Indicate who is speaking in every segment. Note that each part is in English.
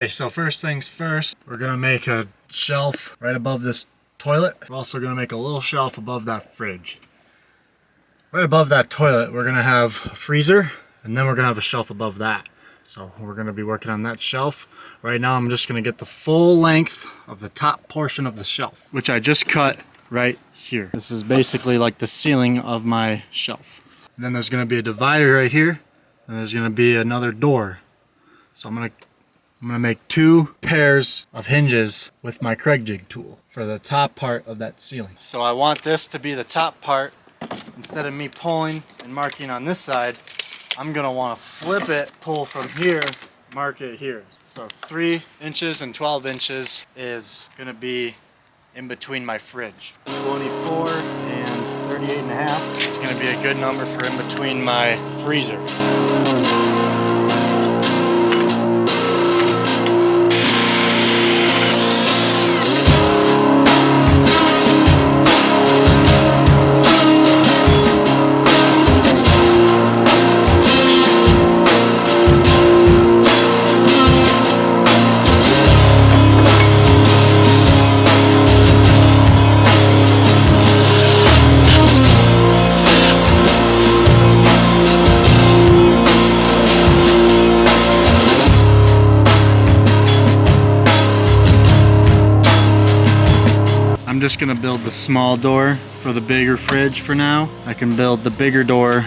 Speaker 1: Okay, so first things first, we're gonna make a shelf right above this toilet. We're also gonna make a little shelf above that fridge. Right above that toilet, we're gonna have a freezer, and then we're gonna have a shelf above that. So we're gonna be working on that shelf. Right now, I'm just gonna get the full length of the top portion of the shelf, which I just cut right here. This is basically like the ceiling of my shelf. And then there's gonna be a divider right here, and there's gonna be another door. So I'm gonna make 2 pairs of hinges with my Craig jig tool for the top part of that ceiling. So I want this to be the top part. Instead of me pulling and marking on this side, I'm gonna wanna flip it, pull from here, mark it here. So 3 inches and 12 inches is gonna be in between my fridge. 24 and 38.5 is gonna be a good number for in between my freezer. I'm just gonna build the small door for the bigger fridge for now. I can build the bigger door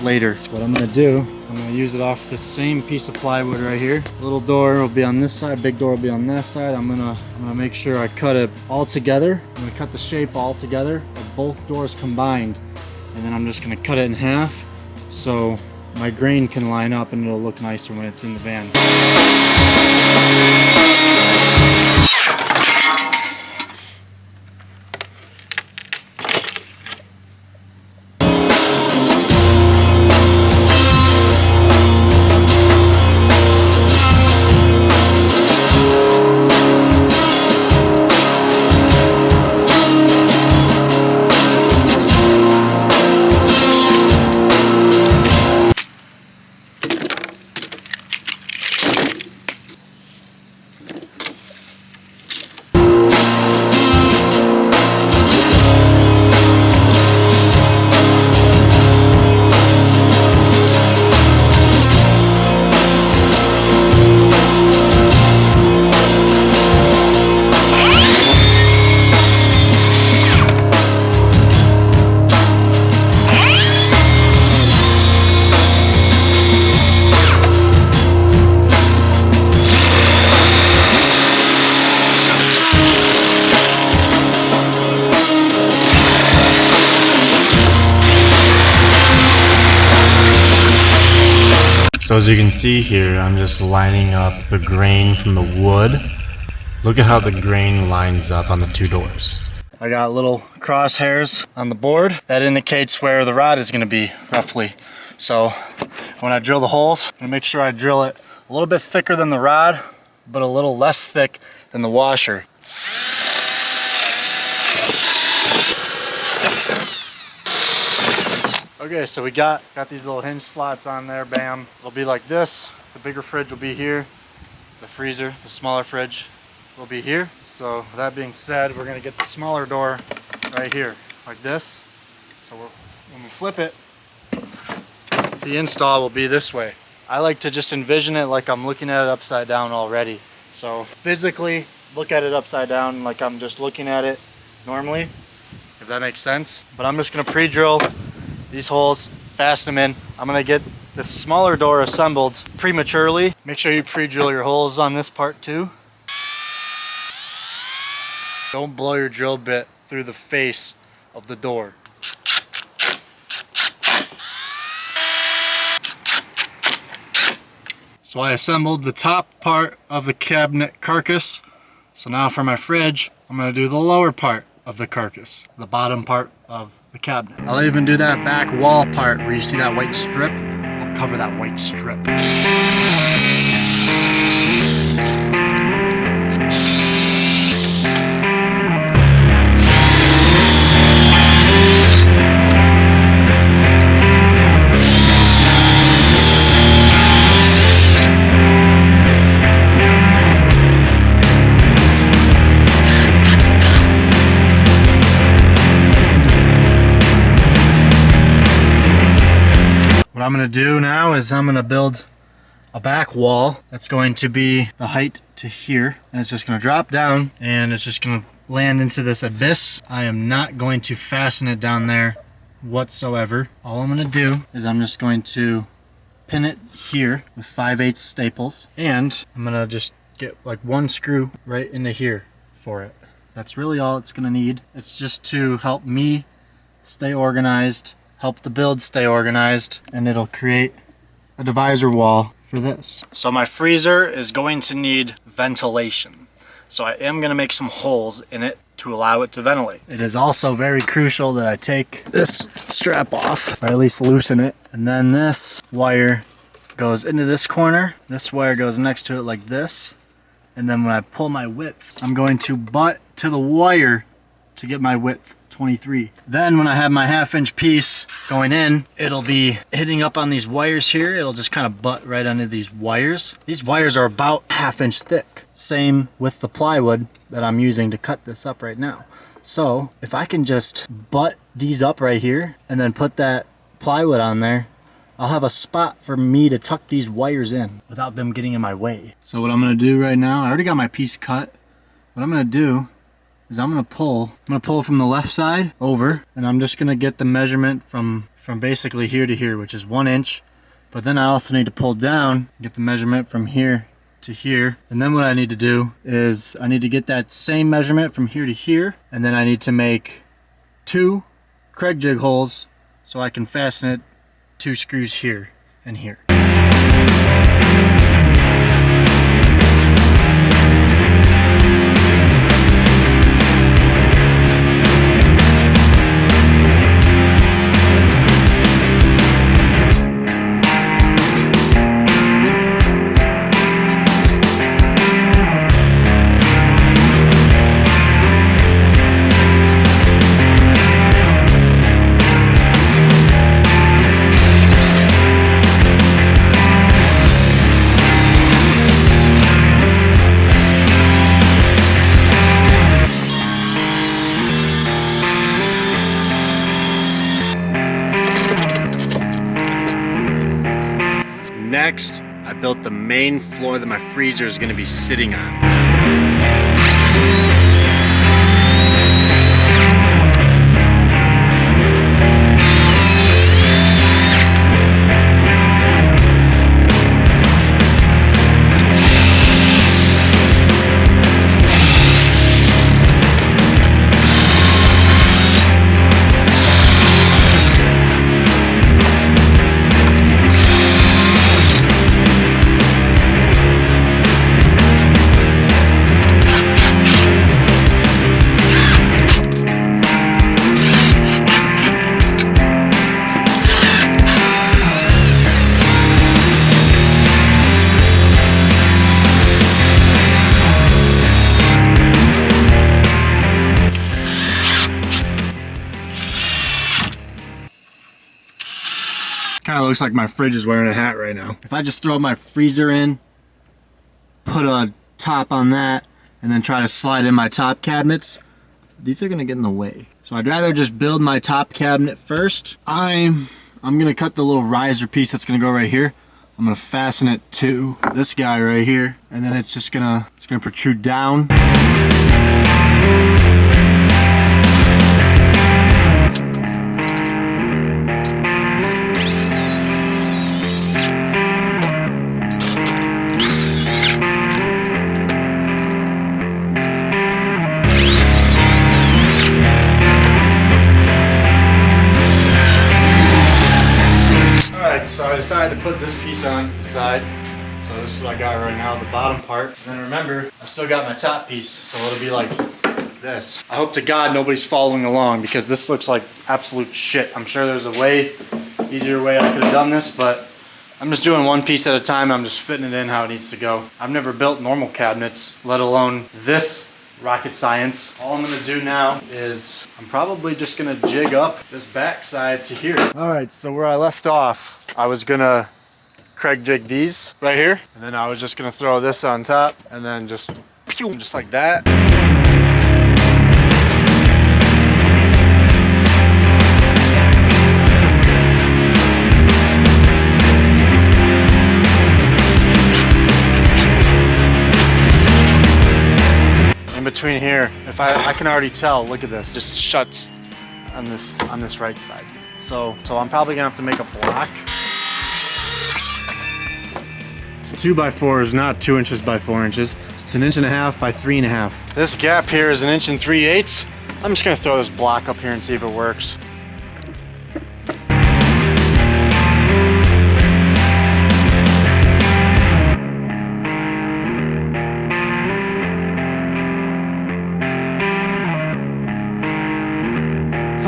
Speaker 1: later. What I'm gonna do is I'm gonna use it off this same piece of plywood right here. Little door will be on this side, big door will be on that side. I'm gonna make sure I cut it all together. I'm gonna cut the shape all together of both doors combined, and then I'm just gonna cut it in half so my grain can line up and it'll look nicer when it's in the van. So as you can see here, I'm just lining up the grain from the wood. Look at how the grain lines up on the 2 doors. I got little crosshairs on the board. That indicates where the rod is gonna be, roughly. So when I drill the holes, I'm gonna make sure I drill it a little bit thicker than the rod, but a little less thick than the washer. Okay, so we got these little hinge slots on there, bam. It'll be like this. The bigger fridge will be here. The freezer, the smaller fridge will be here. So with that being said, we're gonna get the smaller door right here, like this. So when we flip it, the install will be this way. I like to just envision it like I'm looking at it upside down already. So physically look at it upside down like I'm just looking at it normally, if that makes sense. But I'm just gonna pre-drill these holes, fasten them in. I'm gonna get the smaller door assembled prematurely. Make sure you pre-drill your holes on this part too. Don't blow your drill bit through the face of the door. So I assembled the top part of the cabinet carcass. So now for my fridge, I'm gonna do the lower part of the carcass, the bottom part of the cabinet. I'll even do that back wall part where you see that white strip. I'll cover that white strip. I'm gonna do now is I'm gonna build a back wall that's going to be the height to here, and it's just gonna drop down and it's just gonna land into this abyss. I am not going to fasten it down there whatsoever. All I'm gonna do is I'm just going to pin it here with 5/8 staples, and I'm gonna just get like one screw right into here for it. That's really all it's gonna need. It's just to help me stay organized, help the build stay organized, and it'll create a divisor wall for this. So my freezer is going to need ventilation. So I am gonna make some holes in it to allow it to ventilate. It is also very crucial that I take this strap off, or at least loosen it, and then this wire goes into this corner. This wire goes next to it like this, and then when I pull my width, I'm going to butt to the wire to get my width 23. Then when I have my 1/2-inch piece going in, it'll be hitting up on these wires here. It'll just kind of butt right under these wires. These wires are about 1/2 inch thick. Same with the plywood that I'm using to cut this up right now. So if I can just butt these up right here and then put that plywood on there, I'll have a spot for me to tuck these wires in without them getting in my way. So what I'm gonna do right now, I already got my piece cut. What I'm gonna do is I'm gonna pull from the left side over, and I'm just gonna get the measurement from basically here to here, which is 1 inch. But then I also need to pull down, get the measurement from here to here. And then what I need to do is I need to get that same measurement from here to here, and then I need to make 2 Craig jig holes so I can fasten it 2 screws here and here. Next, I built the main floor that my freezer is going to be sitting on. Kind of looks like my fridge is wearing a hat right now. If I just throw my freezer in, put a top on that, and then try to slide in my top cabinets, these are gonna get in the way. So I'd rather just build my top cabinet first. I'm gonna cut the little riser piece that's gonna go right here. I'm gonna fasten it to this guy right here, and then it's gonna protrude down. So I decided to put this piece on the side. So this is what I got right now, the bottom part. And then remember, I've still got my top piece, so it'll be like this. I hope to God nobody's following along because this looks like absolute shit. I'm sure there's a way, easier way I could have done this, but I'm just doing one piece at a time. I'm just fitting it in how it needs to go. I've never built normal cabinets, let alone this rocket science. All I'm gonna do now is I'm probably just gonna jig up this back side to here. All right, so where I left off, I was gonna Craig jig these right here, and then I was just gonna throw this on top, and then just like that. between here. If I can already tell, look at this, just shuts on this right side. So I'm probably gonna have to make a block. 2x4 is not 2 inches by 4 inches. It's 1.5 inches by 3.5 inches. This gap here is 1 3/8 inches. I'm just gonna throw this block up here and see if it works.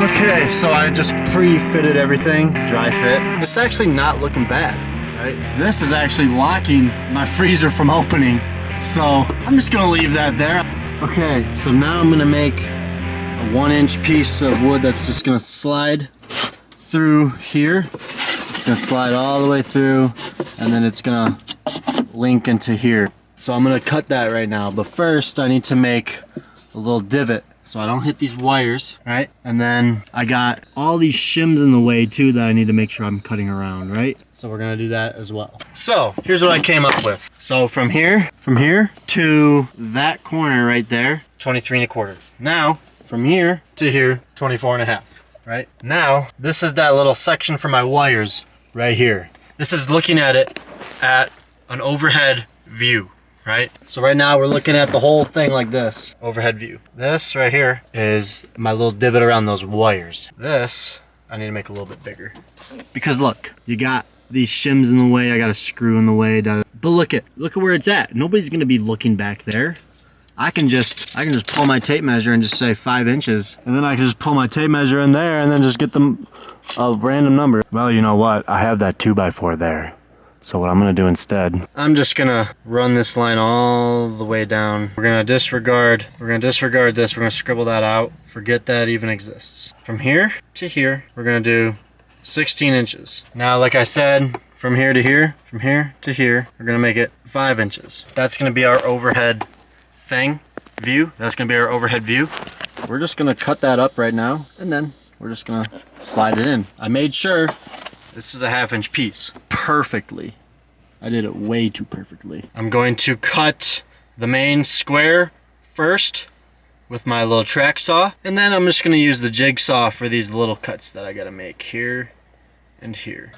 Speaker 1: Okay, so I just pre-fitted everything, dry fit. It's actually not looking bad, right? This is actually locking my freezer from opening, so I'm just gonna leave that there. Okay, so now I'm gonna make a 1-inch piece of wood that's just gonna slide through here. It's gonna slide all the way through, and then it's gonna link into here. So I'm gonna cut that right now, but first I need to make a little divot so I don't hit these wires, right? And then I got all these shims in the way too that I need to make sure I'm cutting around, right? So we're gonna do that as well. So here's what I came up with. So from here to that corner right there, 23.25. Now, from here to here, 24.5, right? Now, this is that little section for my wires right here. This is looking at it at an overhead view. Right? So right now we're looking at the whole thing like this, overhead view. This right here is my little divot around those wires. This, I need to make a little bit bigger. Because look, you got these shims in the way, I got a screw in the way. But look at where it's at. Nobody's gonna be looking back there. I can just pull my tape measure and just say 5 inches. And then I can just pull my tape measure in there and then just get them a random number. Well, you know what? I have that 2x4 there. So what I'm gonna do instead, I'm just gonna run this line all the way down. We're gonna disregard this, we're gonna scribble that out, forget that even exists. From here to here, we're gonna do 16 inches. Now, like I said, from here to here, we're gonna make it 5 inches. That's gonna be our overhead view. That's gonna be our overhead view. We're just gonna cut that up right now, and then we're just gonna slide it in. I made sure this is a 1/2 inch piece. Perfectly. I did it way too perfectly. I'm going to cut the main square first with my little track saw, and then I'm just gonna use the jigsaw for these little cuts that I gotta make here and here.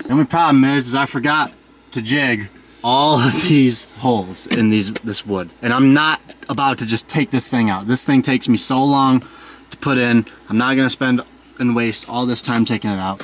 Speaker 1: The only problem is I forgot to jig all of these holes in this wood. And I'm not about to just take this thing out. This thing takes me so long to put in. I'm not gonna spend and waste all this time taking it out.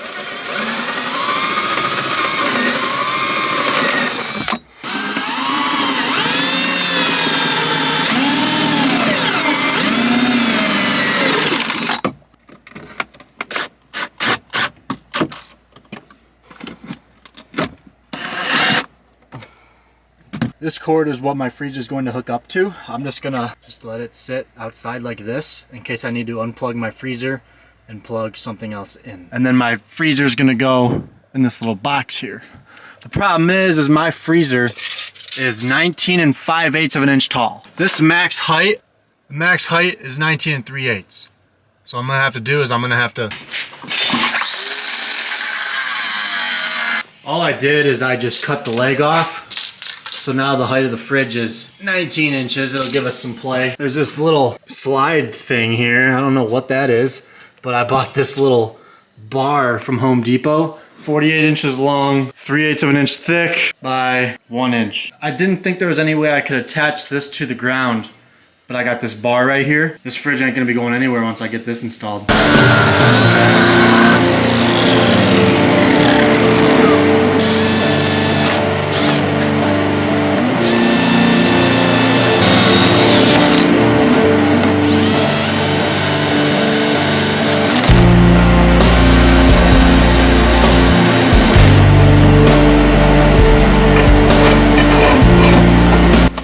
Speaker 1: This cord is what my freezer is going to hook up to. I'm just gonna let it sit outside like this in case I need to unplug my freezer and plug something else in. And then my freezer is gonna go in this little box here. The problem is my freezer is 19 5/8 of an inch tall. This max height is 19 3/8. So what I'm gonna have to do is I'm gonna have to. All I did is I just cut the leg off. So now the height of the fridge is 19 inches. It'll give us some play. There's this little slide thing here. I don't know what that is, but I bought this little bar from Home Depot. 48 inches long, 3/8 of an inch thick by 1 inch. I didn't think there was any way I could attach this to the ground but I got this bar right here. This fridge ain't gonna be going anywhere once I get this installed.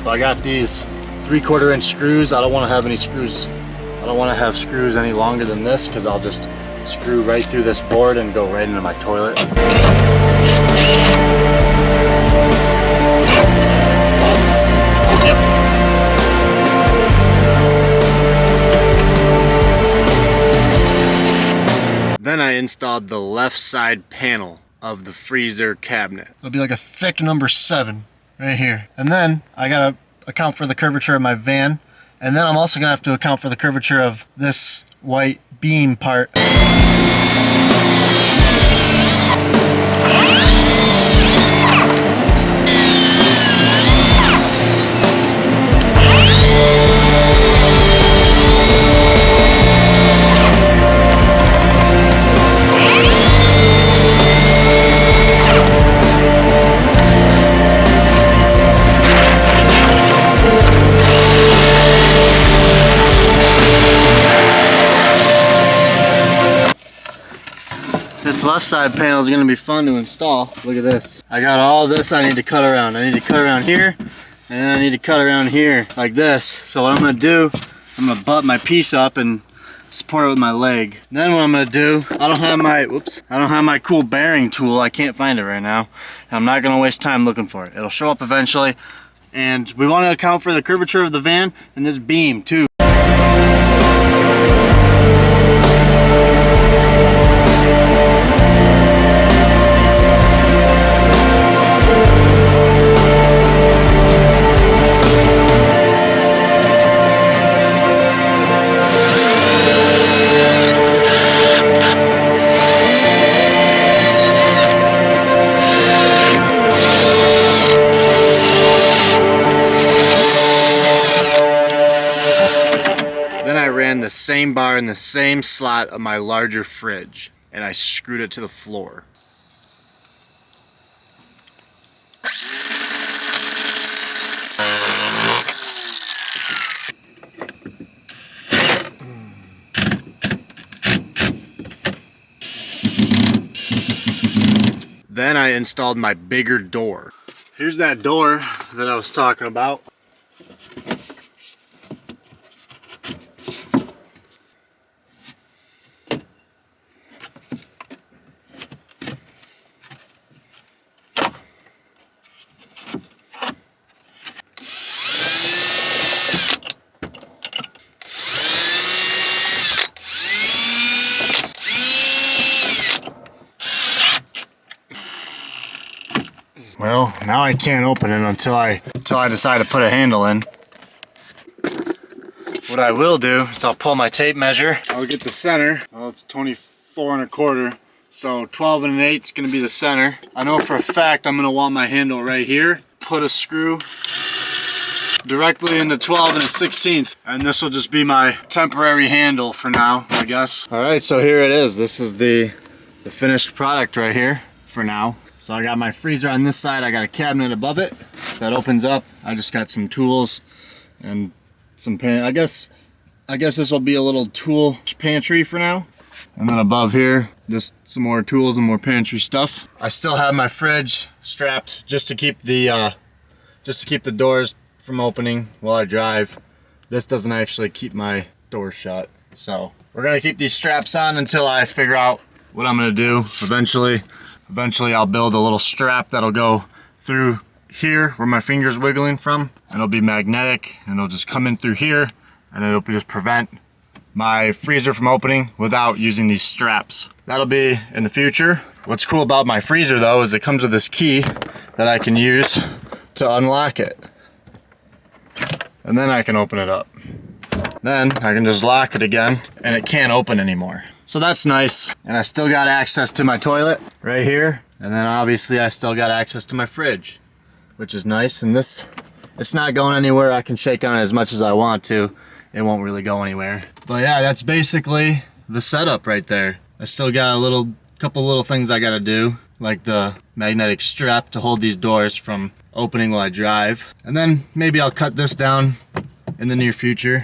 Speaker 1: I got these 3/4 inch screws. I don't want to have any screws. I don't want to have screws any longer than this because I'll just screw right through this board and go right into my toilet. Then I installed the left side panel of the freezer cabinet. It'll be like a thick number 7 right here. And then I gotta account for the curvature of my van. And then I'm also gonna have to account for the curvature of this white beam part. This left side panel is going to be fun to install. Look at this. I got all this I need to cut around. I need to cut around here, and then I need to cut around here like this. So what I'm going to do, I'm going to butt my piece up and support it with my leg. Then what I'm going to do, I don't have my cool bearing tool. I can't find it right now. I'm not going to waste time looking for it. It'll show up eventually. And we want to account for the curvature of the van and this beam too. The same bar in the same slot of my larger fridge, and I screwed it to the floor. Then I installed my bigger door. Here's that door that I was talking about. Well, now I can't open it until I decide to put a handle in. What I will do is I'll pull my tape measure. I'll get the center. Well, it's 24 1/4. So 12 1/8 is gonna be the center. I know for a fact I'm gonna want my handle right here. Put a screw directly into 12 1/16. And this will just be my temporary handle for now, I guess. All right, so here it is. This is the finished product right here for now. So I got my freezer on this side, I got a cabinet above it that opens up. I just got some tools and some I guess this will be a little tool pantry for now. And then above here, just some more tools and more pantry stuff. I still have my fridge strapped just to keep the doors from opening while I drive. This doesn't actually keep my door shut. So we're gonna keep these straps on until I figure out what I'm gonna do. Eventually I'll build a little strap that'll go through here where my finger's wiggling from, and it'll be magnetic, and it'll just come in through here, and it'll just prevent my freezer from opening without using these straps. That'll be in the future. What's cool about my freezer though is it comes with this key that I can use to unlock it. And then I can open it up. Then I can just lock it again and it can't open anymore. So that's nice. And I still got access to my toilet right here. And then obviously I still got access to my fridge, which is nice. And this It's not going anywhere. I can shake on it as much as I want to. It won't really go anywhere. But yeah, that's basically the setup right there. I still got a couple little things I gotta do, like the magnetic strap to hold these doors from opening while I drive. And then maybe I'll cut this down in the near future.